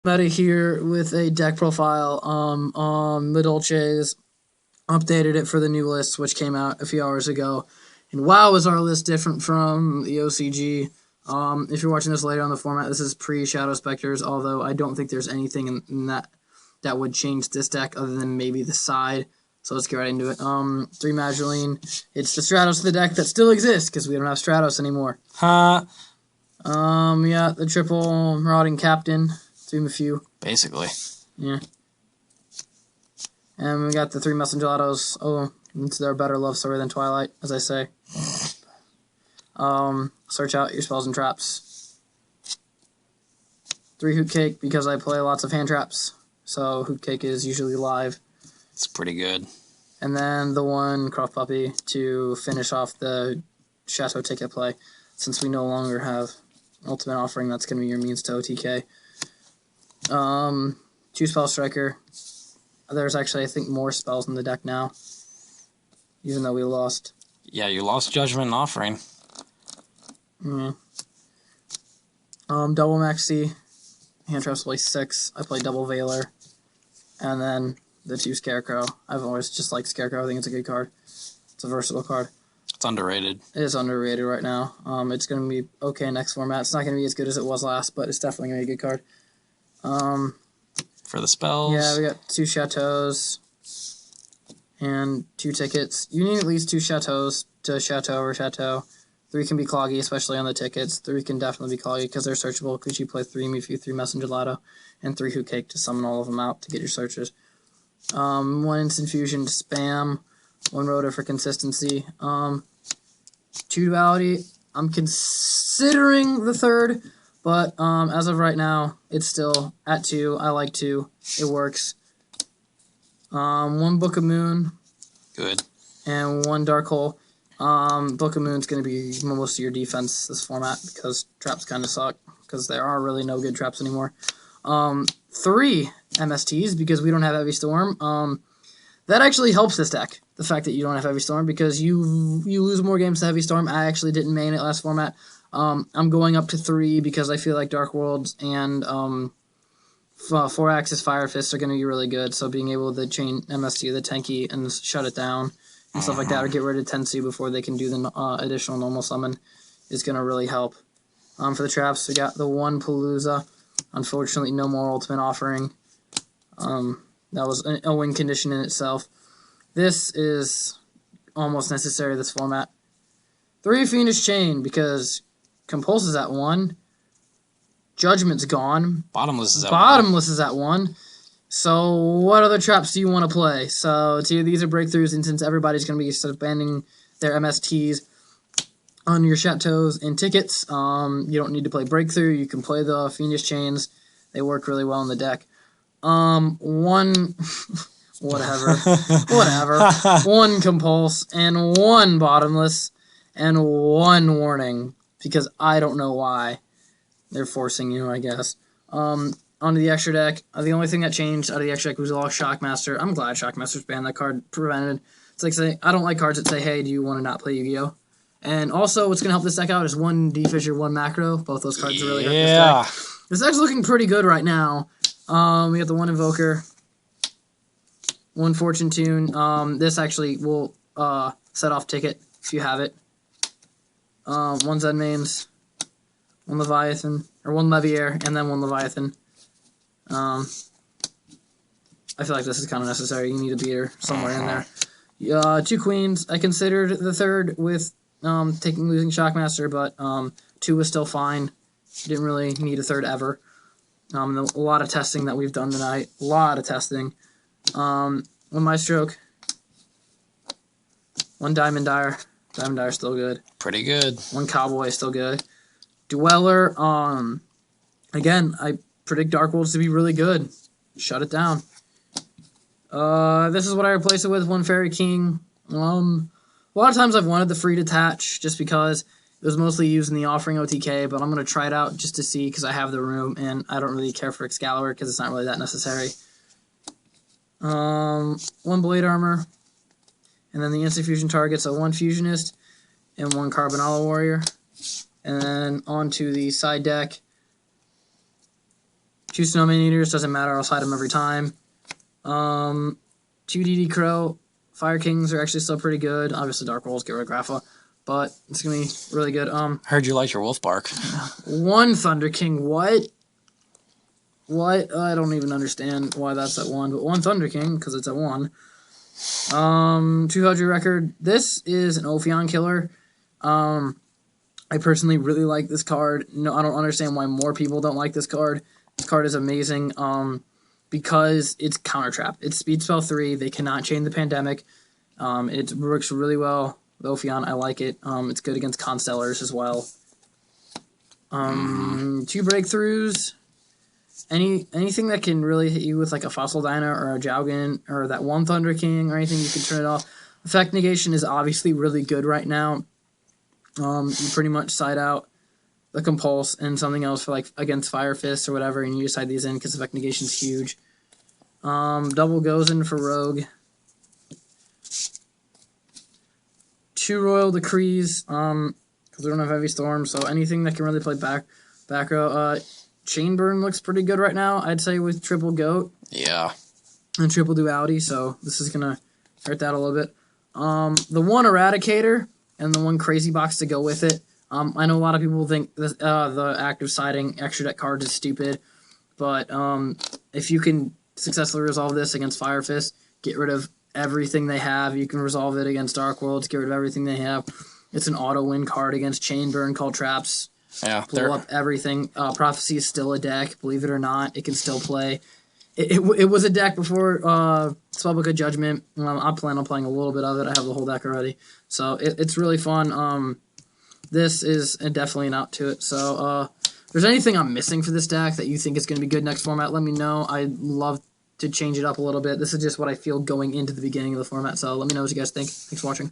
Meta here with a deck profile. Madolche's updated it for the new list, which came out a few hours ago. And wow, is our list different from the OCG. If you're watching this later on the format, this is pre-Shadow Specters, although I don't think there's anything in that would change this deck other than maybe the side. So let's get right into it. 3 Madolche. It's the Stratos of the deck that still exists, because we don't have Stratos anymore. Huh? Yeah, the triple Marauding Captain. 3 Mafu. Basically. Yeah. And we got the 3 Messengelados. Oh, it's their better love story than Twilight, as I say. Search out your spells and traps. 3 Hoot Cake, because I play lots of hand traps. So Hoot Cake is usually live. It's pretty good. And then the 1 Croft Puppy to finish off the Chateau ticket play. Since we no longer have Ultimate Offering, that's going to be your means to OTK. 2 Spell Striker. There's actually, I think, more spells in the deck now. Even though we lost. Yeah, you lost Judgment and Offering. Yeah. Double Maxi. Hand traps play 6. I play double Veiler. And then the 2 Scarecrow. I've always just liked Scarecrow. I think it's a good card. It's a versatile card. It's underrated. It is underrated right now. It's going to be okay next format. It's not going to be as good as it was last, but it's definitely going to be a good card. For the spells. Yeah, we got 2 Chateaus and 2 tickets. You need at least 2 Chateaus to Chateau or Chateau. 3 can be cloggy, especially on the tickets. 3 can definitely be cloggy because they're searchable because you play 3 Mifu, 3 Messengelato, and 3 Hoot Cake to summon all of them out to get your searches. 1 Instant Fusion to spam. 1 Rotor for consistency. 2 Duality. I'm considering the 3rd. But as of right now, it's still at 2. I like 2. It works. 1 Book of Moon. Good. And 1 Dark Hole. Book of Moon's going to be most of your defense this format because traps kind of suck. Because there are really no good traps anymore. 3 MSTs because we don't have Heavy Storm. That actually helps this deck. The fact that you don't have Heavy Storm because you lose more games to Heavy Storm. I actually didn't main it last format. I'm going up to 3 because I feel like Dark Worlds and 4-axis Fire Fists are going to be really good. So being able to chain MST the Tenki and shut it down and stuff like that, or get rid of Tensi before they can do the additional normal summon, is going to really help. For the traps, we got the 1 Palooza. Unfortunately, no more Ultimate Offering. That was a win condition in itself. This is almost necessary, this format. 3 Fiendish Chain, because Compulse is at 1. Judgment's gone. Bottomless is at 1. Bottomless is at 1. So what other traps do you want to play? So these are breakthroughs, and since everybody's going to be spending their MSTs on your Chateaus and tickets, you don't need to play Breakthrough. You can play the Fiendish Chains. They work really well in the deck. 1... whatever. 1 Compulse, and 1 Bottomless, and 1 Warning, because I don't know why. They're forcing you, I guess. Onto the extra deck. The only thing that changed out of the extra deck was Shockmaster. I'm glad Shockmaster's banned. That card prevented. It's like saying, I don't like cards that say, hey, do you want to not play Yu-Gi-Oh? And also, what's going to help this deck out is 1 D-Fissure, 1 Macro. Both those cards are really hurt this deck. This deck's looking pretty good right now. We got the 1 Invoker, 1 Fortune Tune. This actually will set off ticket if you have it. 1 Zenmaines, 1 Leviathan, or 1 Leviair, and then 1 Leviathan. I feel like this is kind of necessary. You need a beater somewhere in there. 2 Queens. I considered the 3rd with losing Shockmaster, but 2 was still fine. Didn't really need a 3rd ever. A lot of testing that we've done tonight. A lot of testing. 1 Maestroke. 1 Diamond Dire. Diamond Dire still good. Pretty good. 1 Cowboy still good. Dweller. Again, I predict Dark Worlds to be really good. Shut it down. This is what I replace it with. 1 Fairy King. A lot of times I've wanted the free detach just because it was mostly used in the Offering OTK, but I'm going to try it out just to see because I have the room and I don't really care for Excalibur because it's not really that necessary. 1 Blade Armor. And then the instant fusion targets, so 1 Fusionist and 1 Carbonala Warrior. And then onto the side deck. 2 Snowman Eaters, doesn't matter, I'll side them every time. 2 DD Crow. Fire Kings are actually still pretty good. Obviously Dark Rolls, get rid of Grapha. But it's going to be really good. Heard you like your wolf bark. 1 Thunder King, what? What? I don't even understand why that's at 1, but 1 Thunder King, because it's at 1. 200 record. This is an Ophion killer. I personally really like this card. No, I don't understand why more people don't like this card. This card is amazing. Because it's counter trap. It's speed spell 3. They cannot chain the pandemic. It works really well with Ophion. I like it. It's good against Constellars as well. 2 breakthroughs. Anything that can really hit you with like a Fossil Dyna or a Jowgen or that 1 Thunder King or anything, you can turn it off. Effect negation is obviously really good right now. You pretty much side out the Compulse and something else for like against Fire Fist or whatever, and you just side these in because effect negation is huge. Double goes in for Rogue. 2 Royal Decrees, because we don't have Heavy Storm, so anything that can really play back row. Chain Burn looks pretty good right now, I'd say, with triple Goat. Yeah. And triple Duality, so this is going to hurt that a little bit. The 1 Eradicator and the 1 Crazy Box to go with it. I know a lot of people think the active siding extra deck cards is stupid, but if you can successfully resolve this against Fire Fist, get rid of everything they have. You can resolve it against Dark Worlds, get rid of everything they have. It's an auto-win card against Chain Burn, Call Traps. Yeah, blow up everything. Prophecy is still a deck, believe it or not. It can still play. It was a deck before Spellbook of Judgment. I plan on playing a little bit of it. I have the whole deck already. So it's really fun. This is definitely an out to it. So if there's anything I'm missing for this deck that you think is going to be good next format, let me know. I'd love to change it up a little bit. This is just what I feel going into the beginning of the format. So let me know what you guys think. Thanks for watching.